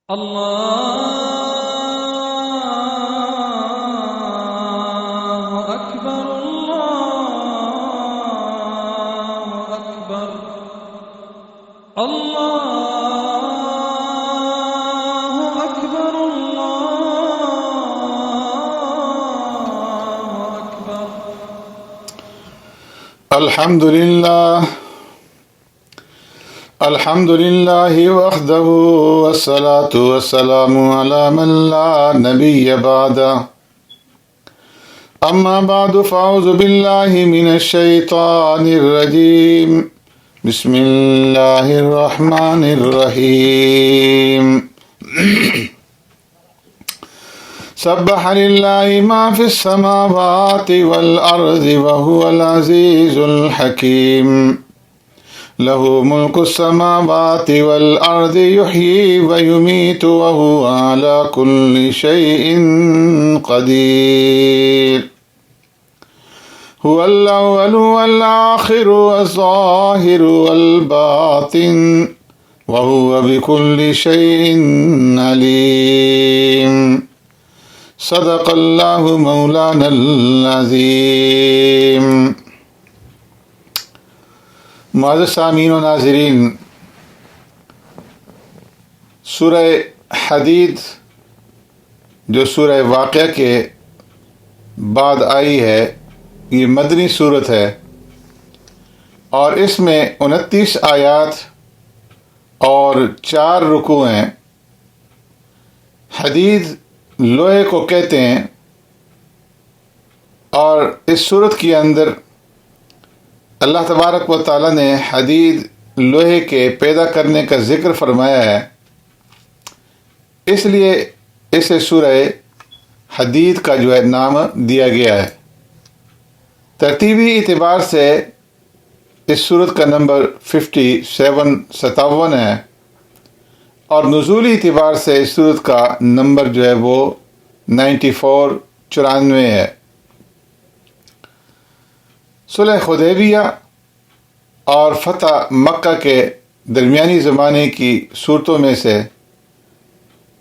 الله أكبر الله أكبر الله أكبر الله أكبر. الحمد لله وحده والصلاة والسلام على من لا نبي بعده. أما بعد فأعوذ بالله من الشيطان الرجيم. بسم الله الرحمن الرحيم. سبح لله ما في السماوات والأرض وهو العزيز الحكيم. له ملك السماوات والأرض يحيي ويميت وهو على كل شيء قدير. هو الأول والآخر والظاهر والباطن وهو بكل شيء عليم. صدق الله مولانا العظيم. معزز سامعین و ناظرین، سورہ حدید جو سورہ واقعہ کے بعد آئی ہے، یہ مدنی صورت ہے اور اس میں 29 آیات اور 4 رکوع ہیں۔ حدید لوہے کو کہتے ہیں اور اس صورت کے اندر اللہ تبارک و تعالیٰ نے حدید لوہے کے پیدا کرنے کا ذکر فرمایا ہے، اس لیے اسے سورہ حدید کا جو ہے نام دیا گیا ہے۔ ترتیبی اعتبار سے اس سورت کا نمبر 57 ہے اور نزولی اعتبار سے اس سورت کا نمبر جو ہے وہ 94 ہے۔ صلح حدیبیہ اور فتح مکہ کے درمیانی زمانے کی صورتوں میں سے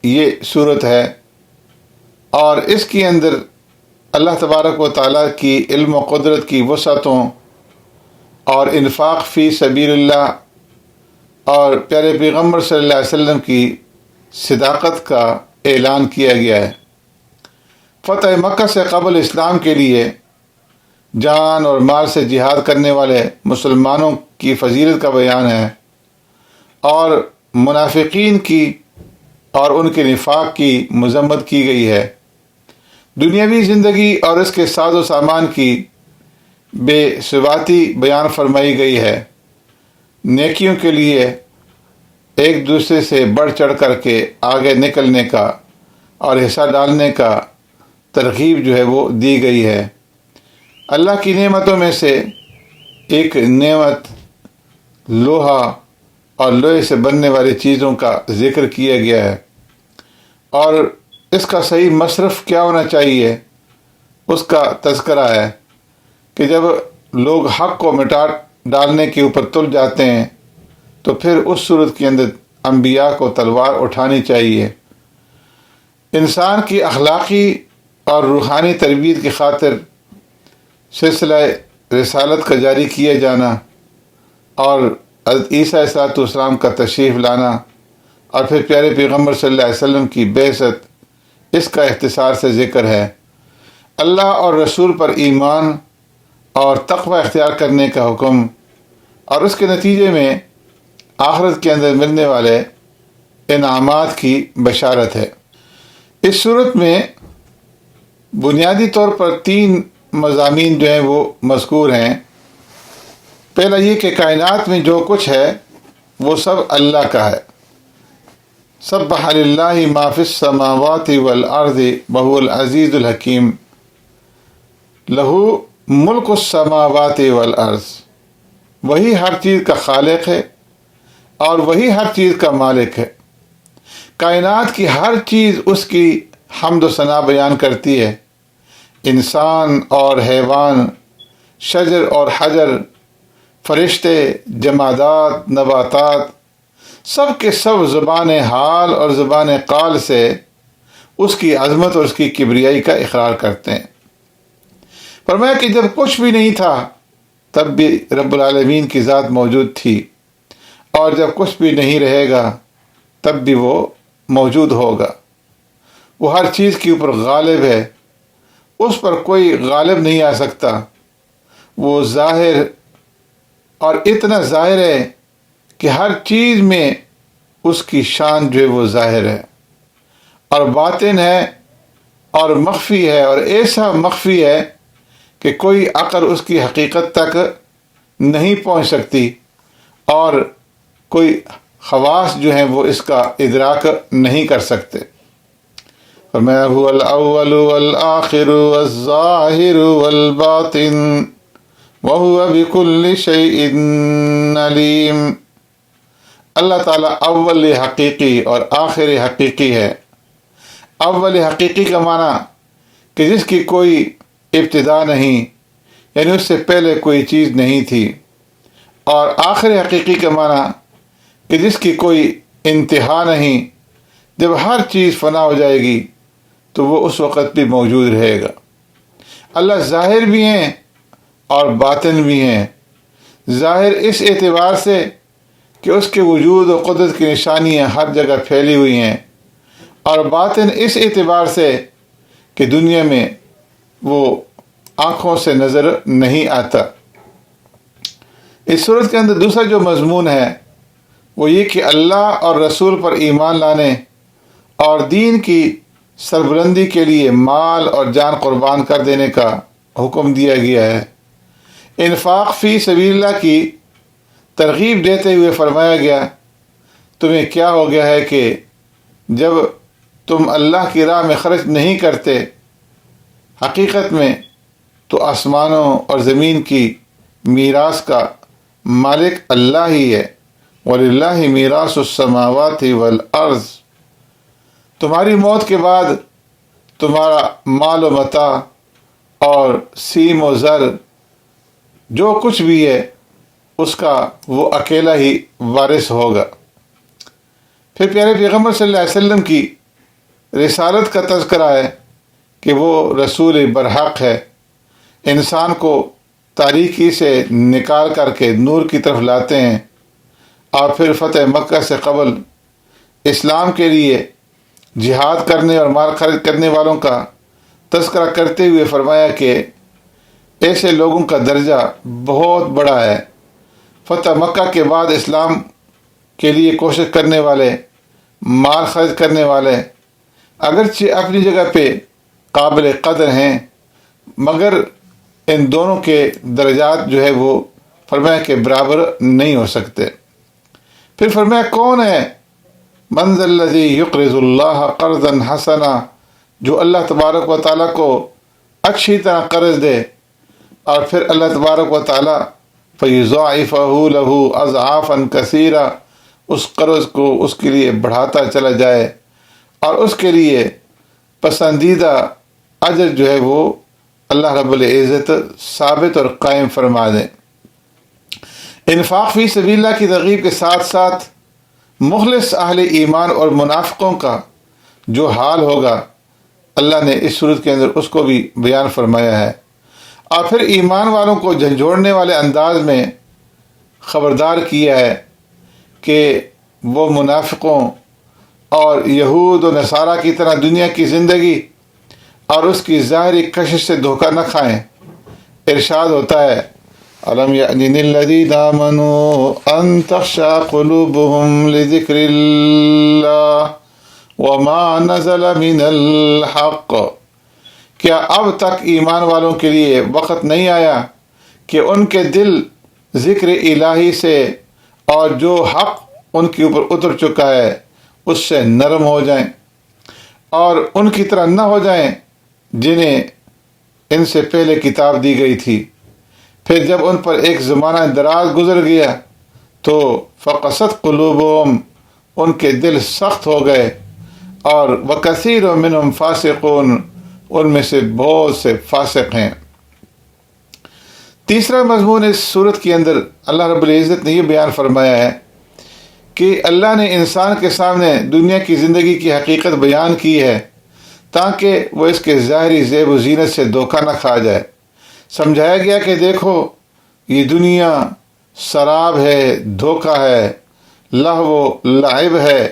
یہ صورت ہے اور اس کے اندر اللہ تبارک و تعالیٰ کی علم و قدرت کی وسعتوں اور انفاق فی سبیل اللہ اور پیارے پیغمبر صلی اللہ علیہ وسلم کی صداقت کا اعلان کیا گیا ہے۔ فتح مکہ سے قبل اسلام کے لیے جان اور مال سے جہاد کرنے والے مسلمانوں کی فضیلت کا بیان ہے اور منافقین کی اور ان کے نفاق کی مذمت کی گئی ہے۔ دنیاوی زندگی اور اس کے ساز و سامان کی بے ثباتی بیان فرمائی گئی ہے۔ نیکیوں کے لیے ایک دوسرے سے بڑھ چڑھ کر کے آگے نکلنے کا اور حصہ ڈالنے کا ترغیب جو ہے وہ دی گئی ہے۔ اللہ کی نعمتوں میں سے ایک نعمت لوہا اور لوہے سے بننے والی چیزوں کا ذکر کیا گیا ہے اور اس کا صحیح مصرف کیا ہونا چاہیے اس کا تذکرہ ہے کہ جب لوگ حق کو مٹا ڈالنے کے اوپر تل جاتے ہیں تو پھر اس صورت کے اندر انبیاء کو تلوار اٹھانی چاہیے۔ انسان کی اخلاقی اور روحانی تربیت کی خاطر سلسلہ رسالت کا جاری کیے جانا اور حضرت عیسیٰ علیہ السلام کا تشریف لانا اور پھر پیارے پیغمبر صلی اللہ علیہ وسلم کی بعثت، اس کا اختصار سے ذکر ہے۔ اللہ اور رسول پر ایمان اور تقوی اختیار کرنے کا حکم اور اس کے نتیجے میں آخرت کے اندر ملنے والے انعامات کی بشارت ہے۔ اس صورت میں بنیادی طور پر 3 مضامین جو ہیں وہ مذکور ہیں۔ پہلا یہ کہ کائنات میں جو کچھ ہے وہ سب اللہ کا ہے۔ سبح للہ ما فی السماوات والارض وہو العزیز الحکیم۔ لہ ملک السماوات والارض، وہی ہر چیز کا خالق ہے اور وہی ہر چیز کا مالک ہے۔ کائنات کی ہر چیز اس کی حمد و ثنا بیان کرتی ہے۔ انسان اور حیوان، شجر اور حجر، فرشتے، جمادات، نباتات، سب کے سب زبان حال اور زبان قال سے اس کی عظمت اور اس کی کبریائی کا اقرار کرتے ہیں۔ فرمایا کہ جب کچھ بھی نہیں تھا تب بھی رب العالمین کی ذات موجود تھی، اور جب کچھ بھی نہیں رہے گا تب بھی وہ موجود ہوگا۔ وہ ہر چیز کے اوپر غالب ہے، اس پر کوئی غالب نہیں آ سکتا۔ وہ ظاہر اور اتنا ظاہر ہے کہ ہر چیز میں اس کی شان جو ہے وہ ظاہر ہے، اور باطن ہے اور مخفی ہے، اور ایسا مخفی ہے کہ کوئی عقل اس کی حقیقت تک نہیں پہنچ سکتی، اور کوئی خواص جو ہیں وہ اس کا ادراک نہیں کر سکتے۔ فرمایا هو الاول والآخر والظاہر والباطن وهو بكل شيء علیم۔ اللہ تعالیٰ اول حقیقی اور آخر حقیقی ہے۔ اول حقیقی کا معنی کہ جس کی کوئی ابتدا نہیں، یعنی اس سے پہلے کوئی چیز نہیں تھی، اور آخر حقیقی کا معنی کہ جس کی کوئی انتہا نہیں، جب ہر چیز فنا ہو جائے گی تو وہ اس وقت بھی موجود رہے گا۔ اللہ ظاہر بھی ہیں اور باطن بھی ہیں۔ ظاہر اس اعتبار سے کہ اس کے وجود و قدرت کی نشانیاں ہر جگہ پھیلی ہوئی ہیں، اور باطن اس اعتبار سے کہ دنیا میں وہ آنکھوں سے نظر نہیں آتا۔ اس صورت کے اندر دوسرا جو مضمون ہے وہ یہ کہ اللہ اور رسول پر ایمان لانے اور دین کی سربلندی کے لیے مال اور جان قربان کر دینے کا حکم دیا گیا ہے۔ انفاق فی سبیل اللہ کی ترغیب دیتے ہوئے فرمایا گیا، تمہیں کیا ہو گیا ہے کہ جب تم اللہ کی راہ میں خرچ نہیں کرتے؟ حقیقت میں تو آسمانوں اور زمین کی میراث کا مالک اللہ ہی ہے۔ وَلِلَّهِ مِيرَاثُ السَّمَاوَاتِ وَالْأَرْضِ۔ تمہاری موت کے بعد تمہارا مال و متاع اور سیم و زر جو کچھ بھی ہے اس کا وہ اکیلا ہی وارث ہوگا۔ پھر پیارے پیغمبر صلی اللہ علیہ وسلم کی رسالت کا تذکرہ ہے کہ وہ رسول برحق ہے، انسان کو تاریکی سے نکال کر کے نور کی طرف لاتے ہیں۔ اور پھر فتح مکہ سے قبل اسلام کے لیے جہاد کرنے اور مال خرچ کرنے والوں کا تذکرہ کرتے ہوئے فرمایا کہ ایسے لوگوں کا درجہ بہت بڑا ہے۔ فتح مکہ کے بعد اسلام کے لیے کوشش کرنے والے، مال خرچ کرنے والے اگرچہ اپنی جگہ پہ قابل قدر ہیں، مگر ان دونوں کے درجات جو ہے وہ فرمایا کہ برابر نہیں ہو سکتے۔ پھر فرمایا کون ہے من ذا الذی یقرض اللہ قرضا حسنا، جو اللہ تبارک و تعالیٰ کو اچھی طرح قرض دے اور پھر اللہ تبارک و تعالیٰ فیضاعفہ لہ اضعافا کثیرا، اس قرض کو اس کے لیے بڑھاتا چلا جائے اور اس کے لیے پسندیدہ اجر جو ہے وہ اللہ رب العزت ثابت اور قائم فرما دیں۔ انفاق فی سبیل اللہ کی ترغیب کے ساتھ ساتھ مخلص اہل ایمان اور منافقوں کا جو حال ہوگا اللہ نے اس صورت کے اندر اس کو بھی بیان فرمایا ہے، اور پھر ایمان والوں کو جھنجھوڑنے والے انداز میں خبردار کیا ہے کہ وہ منافقوں اور یہود و نصارہ کی طرح دنیا کی زندگی اور اس کی ظاہری کشش سے دھوکہ نہ کھائیں۔ ارشاد ہوتا ہے أَلَمْ يَأْنِ الَّذِينَ آمَنُوا أَن تَخْشَعَ قُلُوبُهُمْ لِذِكْرِ اللَّهِ وَمَا نَزَلَ مِنَ الْحَقِّ۔ کیا اب تک ایمان والوں کے لیے وقت نہیں آیا کہ ان کے دل ذکر الہی سے اور جو حق ان کے اوپر اتر چکا ہے اس سے نرم ہو جائیں، اور ان کی طرح نہ ہو جائیں جنہیں ان سے پہلے کتاب دی گئی تھی، پھر جب ان پر ایک زمانہ دراز گزر گیا تو فقست قلوبہم، ان کے دل سخت ہو گئے، اور وکثیر منہم فاسقون، ان میں سے بہت سے فاسق ہیں۔ تیسرا مضمون اس صورت کے اندر اللہ رب العزت نے یہ بیان فرمایا ہے کہ اللہ نے انسان کے سامنے دنیا کی زندگی کی حقیقت بیان کی ہے تاکہ وہ اس کے ظاہری زیب و زینت سے دھوکہ نہ کھا جائے۔ سمجھایا گیا کہ دیکھو یہ دنیا سراب ہے، دھوکہ ہے، لہو و لعب ہے۔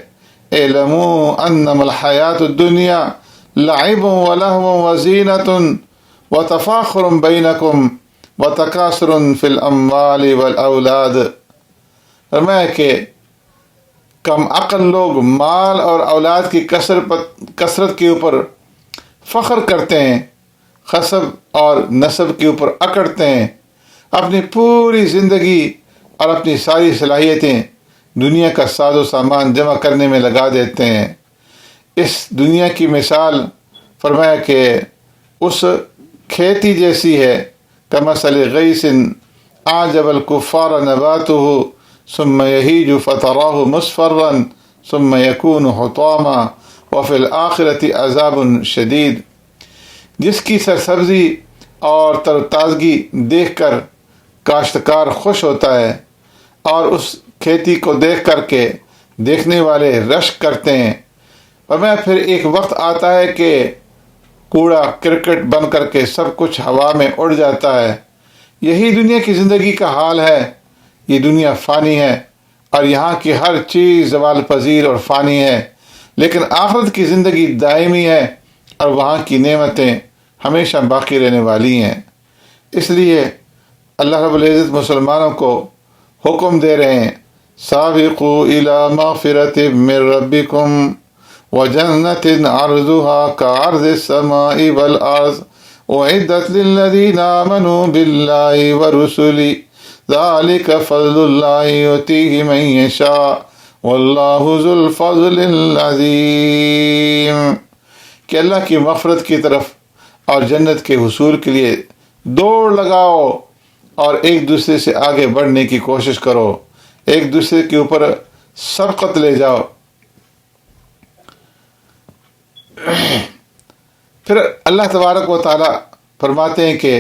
اعلموا انما الحیات الدنیا لعب و لہو و زینت و تفاخر بینکم و تکاثر فی الاموال والاولاد۔ فرمایا کہ کم عقل لوگ مال اور اولاد کی کثرت کے اوپر فخر کرتے ہیں، حسب اور نسب کے اوپر اکڑتے ہیں، اپنی پوری زندگی اور اپنی ساری صلاحیتیں دنیا کا ساز و سامان جمع کرنے میں لگا دیتے ہیں۔ اس دنیا کی مثال فرمایا کہ اس کھیتی جیسی ہے، کمثل غیث اعجب الکفار نباتہ ثم یہیج فتراہ مصفرا ثم یکون حطاما وفی الآخرۃ عذاب شدید۔ جس کی سرسبزی اور تر و تازگی دیکھ کر کاشتکار خوش ہوتا ہے اور اس کھیتی کو دیکھ کر کے دیکھنے والے رشک کرتے ہیں، فرمایا پھر ایک وقت آتا ہے کہ کوڑا کرکٹ بن کر کے سب کچھ ہوا میں اڑ جاتا ہے۔ یہی دنیا کی زندگی کا حال ہے۔ یہ دنیا فانی ہے اور یہاں کی ہر چیز زوال پذیر اور فانی ہے، لیکن آخرت کی زندگی دائمی ہے اور وہاں کی نعمتیں ہمیشہ باقی رہنے والی ہیں۔ اس لیے اللہ رب العزت مسلمانوں کو حکم دے رہے ہیں، سابقوا الی مغفرۃ من ربکم وجنۃ عرضها كعرض السماء والارض اعدت للذین آمنوا باللہ ورسلہ ذلك فضل اللہ یؤتیہ من یشاء واللہ ذو الفضل العظیم۔ کہ اللہ کی مغفرت کی طرف اور جنت کے حصول کے لیے دوڑ لگاؤ اور ایک دوسرے سے آگے بڑھنے کی کوشش کرو، ایک دوسرے کے اوپر سبقت لے جاؤ۔ پھر اللہ تبارک و تعالی فرماتے ہیں کہ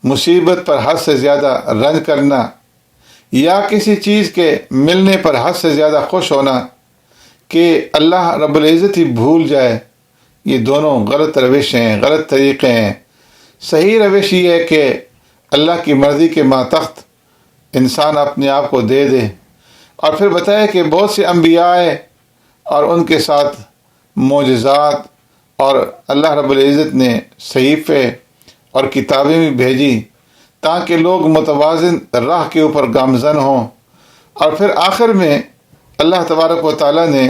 مصیبت پر حد سے زیادہ رنج کرنا یا کسی چیز کے ملنے پر حد سے زیادہ خوش ہونا کہ اللہ رب العزت ہی بھول جائے، یہ دونوں غلط روش ہیں، غلط طریقے ہیں۔ صحیح روش یہ ہے کہ اللہ کی مرضی کے ماتحت انسان اپنے آپ کو دے دے، اور پھر بتایا کہ بہت سے انبیاء آئے اور ان کے ساتھ معجزات اور اللہ رب العزت نے صحیفے اور کتابیں بھی بھیجی تاکہ لوگ متوازن راہ کے اوپر گامزن ہوں۔ اور پھر آخر میں اللہ تبارک و تعالیٰ نے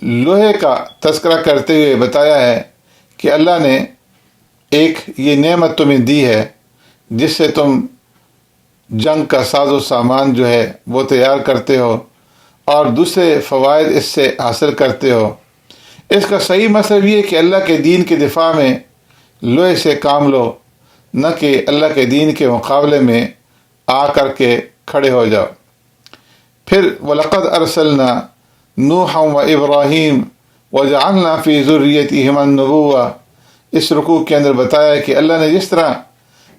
لوہے کا تذکرہ کرتے ہوئے بتایا ہے کہ اللہ نے ایک یہ نعمت تمہیں دی ہے جس سے تم جنگ کا ساز و سامان جو ہے وہ تیار کرتے ہو اور دوسرے فوائد اس سے حاصل کرتے ہو۔ اس کا صحیح مطلب یہ کہ اللہ کے دین کے دفاع میں لوہے سے کام لو، نہ کہ اللہ کے دین کے مقابلے میں آ کر کے کھڑے ہو جاؤ۔ پھر وَلَقَدْ أَرْسَلْنَا نُوحًا وَإِبْرَاهِيمَ وَجَعَلْنَا فِي ذُرِّيَّتِهِمَا النُّبُوَّةَ۔ اس رکوع کے اندر بتایا کہ اللہ نے جس طرح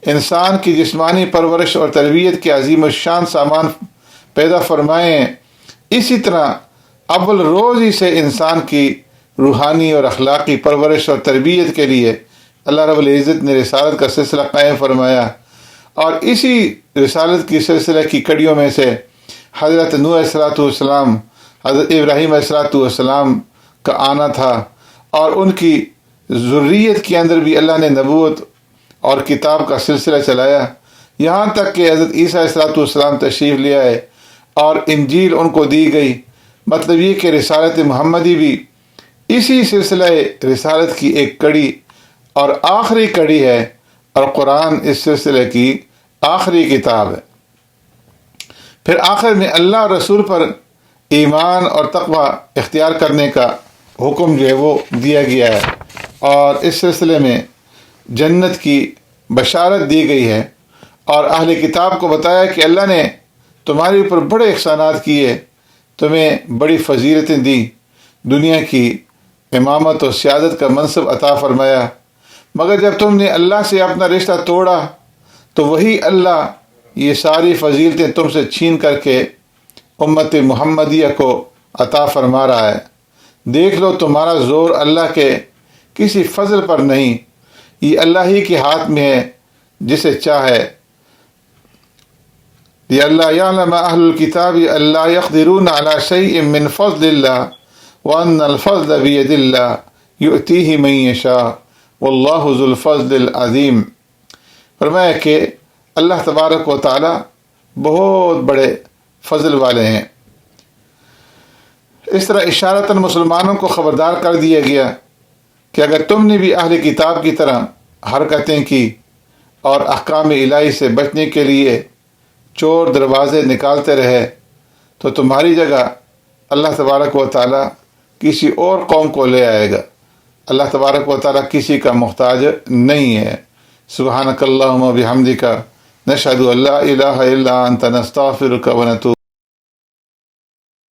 انسان کی جسمانی پرورش اور تربیت کے عظیم الشان سامان پیدا فرمائے ہیں، اسی طرح اول روز ہی سے انسان کی روحانی اور اخلاقی پرورش اور تربیت کے لیے اللہ رب العزت نے رسالت کا سلسلہ قائم فرمایا، اور اسی رسالت کی سلسلہ کی کڑیوں میں سے حضرت نوح علیہ السلام، حضرت ابراہیم علیہ السلام کا آنا تھا، اور ان کی ذریت کے اندر بھی اللہ نے نبوت اور کتاب کا سلسلہ چلایا، یہاں تک کہ حضرت عیسیٰ علیہ السلام تشریف لے آئے اور انجیل ان کو دی گئی۔ مطلب یہ کہ رسالت محمدی بھی اسی سلسلہ رسالت کی ایک کڑی اور آخری کڑی ہے، اور قرآن اس سلسلے کی آخری کتاب ہے۔ پھر آخر میں اللہ اور رسول پر ایمان اور تقوی اختیار کرنے کا حکم جو ہے وہ دیا گیا ہے، اور اس سلسلے میں جنت کی بشارت دی گئی ہے، اور اہل کتاب کو بتایا کہ اللہ نے تمہارے اوپر بڑے احسانات کیے، تمہیں بڑی فضیلتیں دی، دنیا کی امامت و سیادت کا منصب عطا فرمایا، مگر جب تم نے اللہ سے اپنا رشتہ توڑا تو وہی اللہ یہ ساری فضیلتیں تم سے چھین کر کے امت محمدیہ کو عطا فرما رہا ہے۔ دیکھ لو تمہارا زور اللہ کے کسی فضل پر نہیں، یہ اللہ ہی کے ہاتھ میں ہے جسے چاہے۔ لِأَلَّا يَعْلَمَ أَهْلُ الْكِتَابِ أَلَّا يَقْدِرُونَ عَلَى شَيْءٍ مِّن فَضْلِ اللَّهِ وَأَنَّ الْفَضْلَ بِيَدِ اللَّهِ يُؤْتِيهِ مَن يَشَاءُ وَاللَّهُ ذُو الْفَضْلِ الْعَظِيمِ۔ فرمایا کہ اللہ تبارک و تعالی بہت بڑے فضل والے ہیں۔ اس طرح اشارتاً مسلمانوں کو خبردار کر دیا گیا کہ اگر تم نے بھی اہل کتاب کی طرح حرکتیں کی اور احکام الہی سے بچنے کے لیے چور دروازے نکالتے رہے تو تمہاری جگہ اللہ تبارک و تعالی کسی اور قوم کو لے آئے گا۔ اللہ تبارک و تعالی کسی کا محتاج نہیں ہے۔ سبحانک اللہم و بحمدک نشہد ان لا الہ الا انت نستغفرک و نتوب